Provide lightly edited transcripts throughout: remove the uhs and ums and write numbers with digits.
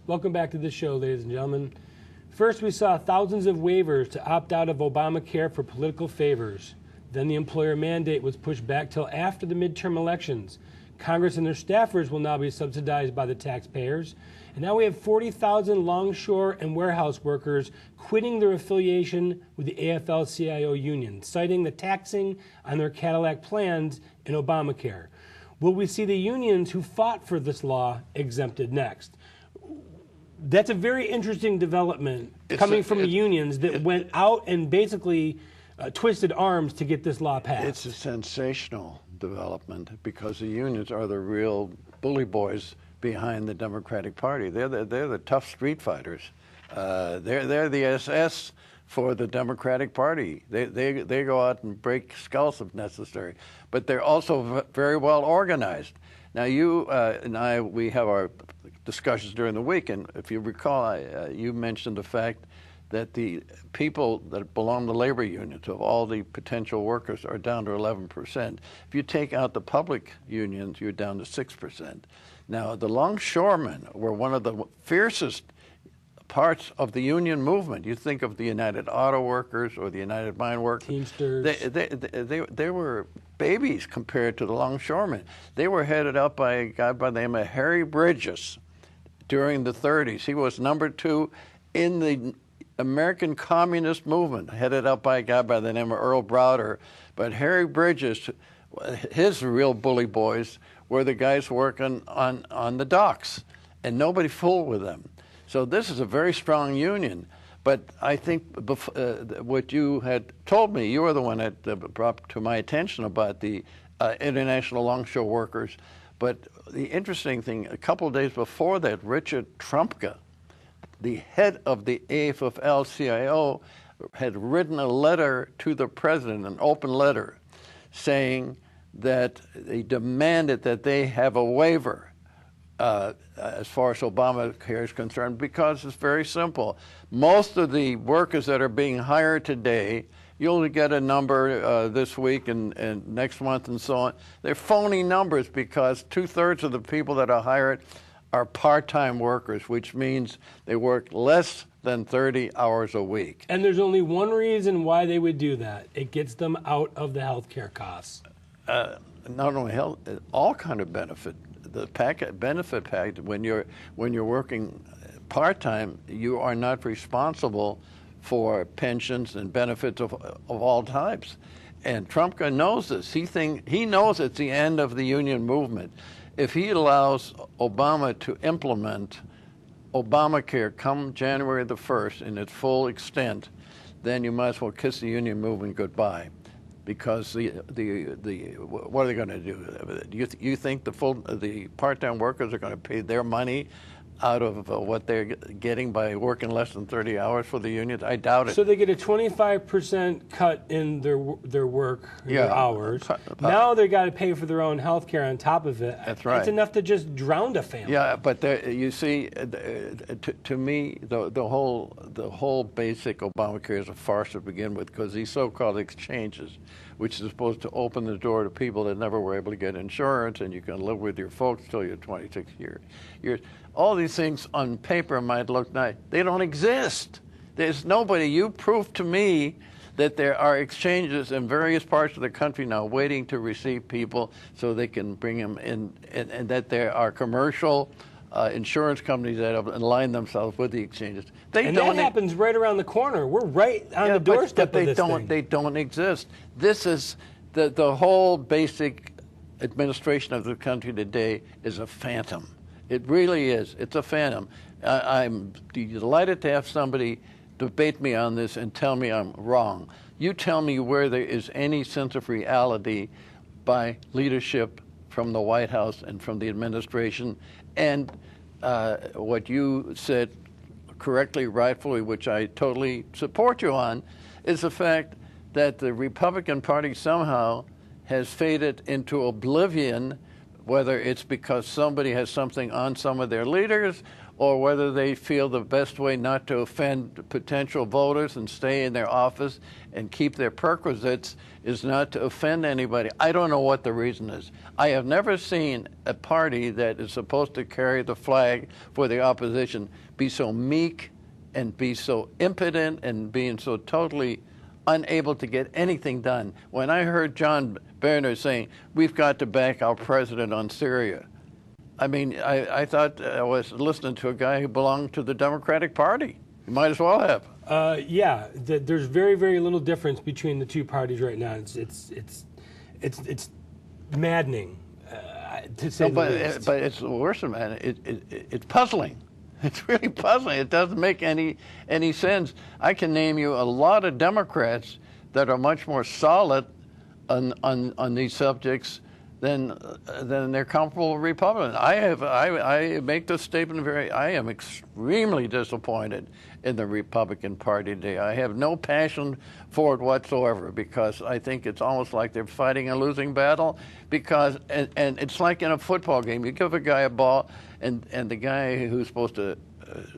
Welcome back to the show, ladies and gentlemen. First, we saw thousands of waivers to opt out of Obamacare for political favors. Then the employer mandate was pushed back till after the midterm elections. Congress and their staffers will now be subsidized by the taxpayers. And now we have 40,000 longshore and warehouse workers quitting their affiliation with the AFL-CIO union, citing the taxing on their Cadillac plans in Obamacare. Will we see the unions who fought for this law exempted next? That's a very interesting development coming from the unions that went out and basically twisted arms to get this law passed. It's a sensational development because the unions are the real bully boys behind the Democratic Party. They're the tough street fighters. They're the SS for the Democratic Party. They go out and break skulls if necessary, but they're also very well organized. Now you and I, we have our discussions during the week, and if you recall, you mentioned the fact that the people that belong to labor unions of all the potential workers are down to 11%. If you take out the public unions, you're down to 6%. Now, the longshoremen were one of the fiercest parts of the union movement. You think of the United Auto Workers or the United Mine Workers. Teamsters. They were babies compared to the longshoremen. They were headed up by a guy by the name of Harry Bridges during the 30s. He was #2 in the American Communist Movement, headed up by a guy by the name of Earl Browder. But Harry Bridges, his real bully boys were the guys working on the docks, and nobody fooled with them. So this is a very strong union. But I think what you had told me, you were the one that brought to my attention about the international longshore workers. But the interesting thing, a couple of days before that, Richard Trumka, the head of the AFL-CIO, had written a letter to the president, an open letter, saying that they demanded that they have a waiver as far as Obamacare is concerned, because it's very simple. Most of the workers that are being hired today, you'll get a number this week and next month and so on. They're phony numbers because 2/3 of the people that are hired are part-time workers, which means they work less than 30 hours a week. And there's only one reason why they would do that. It gets them out of the health care costs. Not only health, all kind of benefit. The benefit package, when you're working part-time, you are not responsible for pensions and benefits of all types. And Trumka knows this. He knows it's the end of the union movement. If he allows Obama to implement Obamacare come January the 1st in its full extent, then you might as well kiss the union movement goodbye, because what are they going to do? You think the part-time workers are going to pay their money out of what they're getting by working less than 30 hours for the unions? I doubt it. So they get a 25% cut in their work, their hours. Now they got to pay for their own health care on top of it. That's right. It's enough to just drown a family. Yeah, but you see, to me, the whole basic Obamacare is a farce to begin with, because these so-called exchanges, which is supposed to open the door to people that never were able to get insurance, and you can live with your folks till you're 26 years. All these things on paper might look nice. They don't exist. There's nobody. You prove to me that there are exchanges in various parts of the country now waiting to receive people so they can bring them in, and that there are commercial insurance companies that have aligned themselves with the exchanges. That happens right around the corner. We're right on the doorstep of this thing. They don't exist. This is the whole basic administration of the country today is a phantom. It really is. It's a phantom. I'm delighted to have somebody debate me on this and tell me I'm wrong. You tell me where there is any sense of reality by leadership from the White House and from the administration, and what you said correctly, rightfully, which I totally support you on, is the fact that the Republican Party somehow has faded into oblivion, whether it's because somebody has something on some of their leaders or whether they feel the best way not to offend potential voters and stay in their office and keep their perquisites is not to offend anybody. I don't know what the reason is. I have never seen a party that is supposed to carry the flag for the opposition be so meek and be so impotent and being so totally unable to get anything done. When I heard John Boehner saying, we've got to back our president on Syria, I mean, I thought I was listening to a guy who belonged to the Democratic Party. You might as well have. Yeah, there's very, very little difference between the two parties right now. It's maddening, to say the least. But it's worse than that. It's puzzling. It's really puzzling. It doesn't make any sense. I can name you a lot of Democrats that are much more solid on these subjects than their comparable Republicans. I make this statement I am extremely disappointed in the Republican Party today. I have no passion for it whatsoever because I think it's almost like they're fighting a losing battle and it's like in a football game. You give a guy a ball and the guy who's supposed to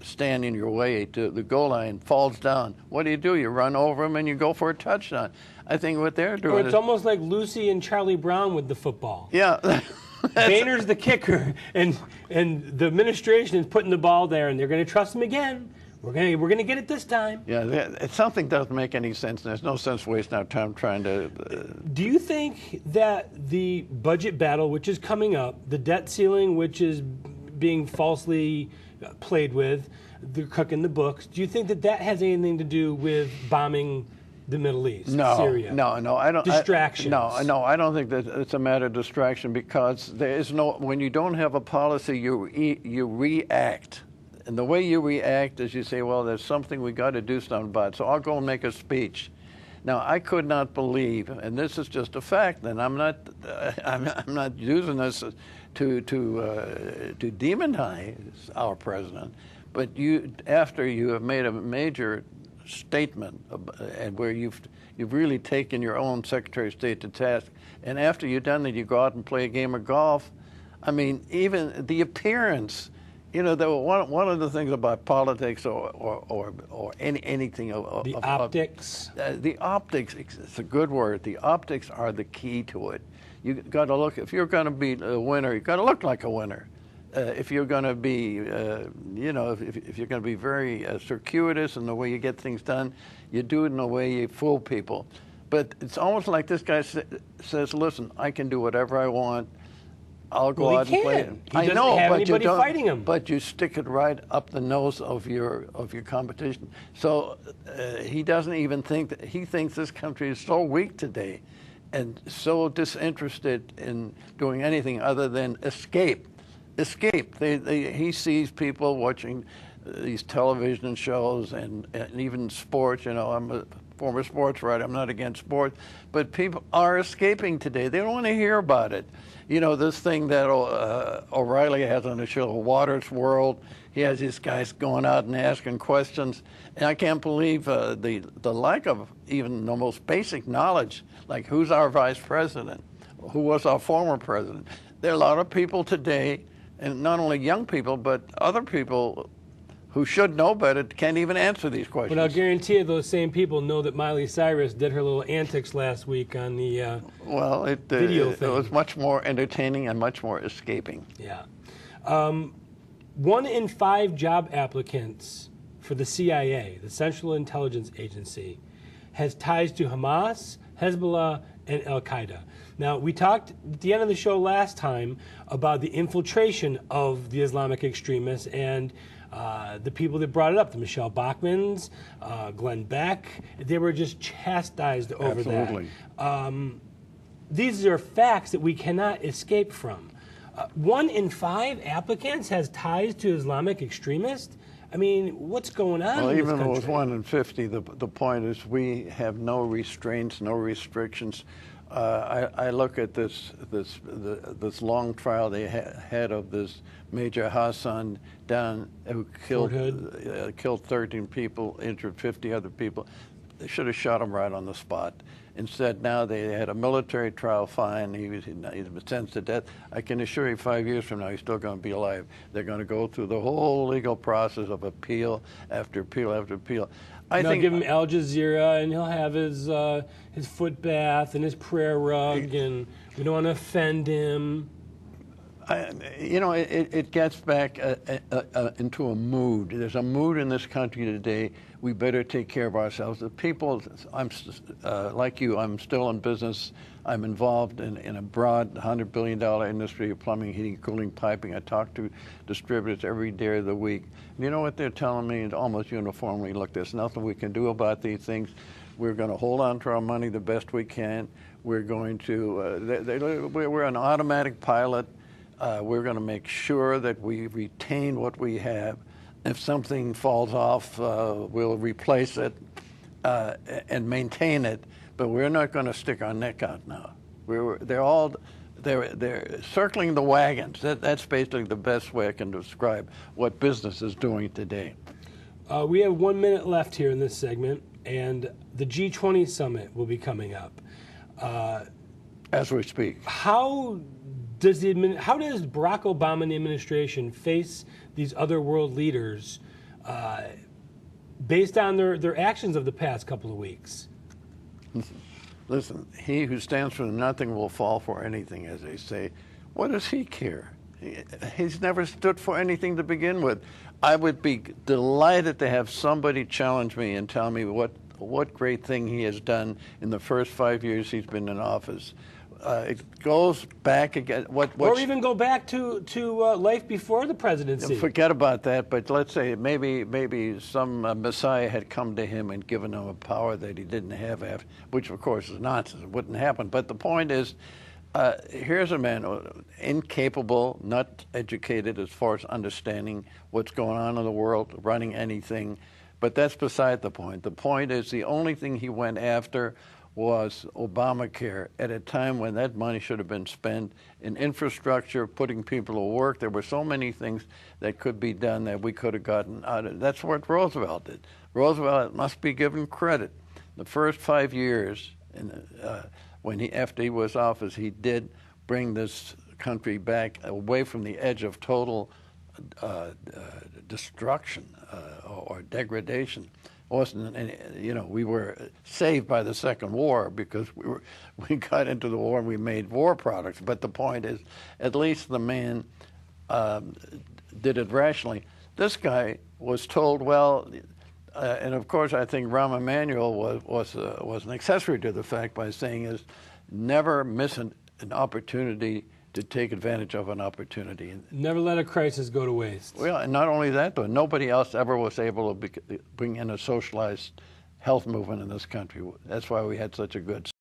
stand in your way to the goal line falls down. What do? You run over him and you go for a touchdown. I think what they're doing it's almost like Lucy and Charlie Brown with the football. Yeah. Boehner's the kicker, and the administration is putting the ball there, and they're going to trust him again. We're going to get it this time. Yeah, something doesn't make any sense. There's no sense wasting our time trying to. Do you think that the budget battle, which is coming up, the debt ceiling, which is being falsely played with, they're cooking the books, do you think that has anything to do with bombing the Middle East, Syria? No, I don't. Distractions. No, I don't think that it's a matter of distraction because there is no. When you don't have a policy, you react, and the way you react is you say, "Well, there's something we got to do something about." So I'll go and make a speech. Now I could not believe, and this is just a fact, and I'm not using this to demonize our president, but after you have made a major statement and where you've really taken your own Secretary of State to task, and after you've done that, you go out and play a game of golf. I mean, even the appearance. One of the things about politics or anything the optics. The optics. It's a good word. The optics are the key to it. You got to look. If you're going to be a winner, you got to look like a winner. If you're going to be, if you're going to be very circuitous in the way you get things done, you do it in a way you fool people. But it's almost like this guy says, "Listen, I can do whatever I want. I'll go out and play." I know, have anybody fighting him. But you stick it right up the nose of your competition. So he doesn't even think that he thinks this country is so weak today, and so disinterested in doing anything other than escape. He sees people watching these television shows and even sports. I'm a former sports writer. I'm not against sports, but people are escaping today. They don't want to hear about it. This thing that O'Reilly has on the show, Water's World. He has these guys going out and asking questions, and I can't believe the lack of even the most basic knowledge, like who's our vice president, who was our former president. There are a lot of people today, and not only young people, but other people who should know better can't even answer these questions. But I'll guarantee you those same people know that Miley Cyrus did her little antics last week on the video thing. It was much more entertaining and much more escaping. Yeah. 1 in 5 job applicants for the CIA, the Central Intelligence Agency, has ties to Hamas, Hezbollah, and Al-Qaeda. Now, we talked at the end of the show last time about the infiltration of the Islamic extremists and the people that brought it up, the Michelle Bachmans, Glenn Beck, they were just chastised over Absolutely. that. These are facts that we cannot escape from. 1 in 5 applicants has ties to Islamic extremists? I mean, what's going on in this country? Even if it was 1 in 50, the point is we have no restraints, no restrictions. I look at this long trial they had of this Major Hassan down who killed 13 people, injured 50 other people. They should have shot him right on the spot. Instead, now they had a military trial fine. He was sentenced to death. I can assure you 5 years from now, he's still going to be alive. They're going to go through the whole legal process of appeal after appeal after appeal. They'll give him Al Jazeera, and he'll have his foot bath and his prayer rug, and we don't want to offend him. It gets back into a mood. There's a mood in this country today. We better take care of ourselves. The people, like you, I'm still in business. I'm involved in a broad $100 billion industry of plumbing, heating, cooling, piping. I talk to distributors every day of the week. You know what they're telling me almost uniformly? Look, there's nothing we can do about these things. We're going to hold on to our money the best we can. We're going to, we're an automatic pilot. We're going to make sure that we retain what we have. If something falls off, we'll replace it and maintain it. But we're not going to stick our neck out now. They're circling the wagons. That's basically the best way I can describe what business is doing today. We have 1 minute left here in this segment, and the G20 summit will be coming up. As we speak. How does Barack Obama and the administration face these other world leaders based on their actions of the past couple of weeks? Listen, he who stands for nothing will fall for anything, as they say. What does he care? He's never stood for anything to begin with. I would be delighted to have somebody challenge me and tell me what great thing he has done in the first 5 years he's been in office. It goes back again. Or even go back to life before the presidency. Forget about that. But let's say maybe some Messiah had come to him and given him a power that he didn't have, which of course is nonsense. It wouldn't happen. But the point is, here's a man incapable, not educated as far as understanding what's going on in the world, running anything. But that's beside the point. The point is the only thing he went after was Obamacare at a time when that money should have been spent in infrastructure, putting people to work. There were so many things that could be done that we could have gotten out of. That's what Roosevelt did. Roosevelt must be given credit. The first 5 years, after he was office, he did bring this country back away from the edge of total destruction or degradation. Wasn't any, we were saved by the Second War because we got into the war and we made war products. But the point is, at least the man did it rationally. This guy was told, well, and of course I think Rahm Emanuel was an accessory to the fact by saying never miss an opportunity to take advantage of an opportunity. Never let a crisis go to waste. Well, and not only that, though, nobody else ever was able to bring in a socialized health movement in this country. That's why we had such a good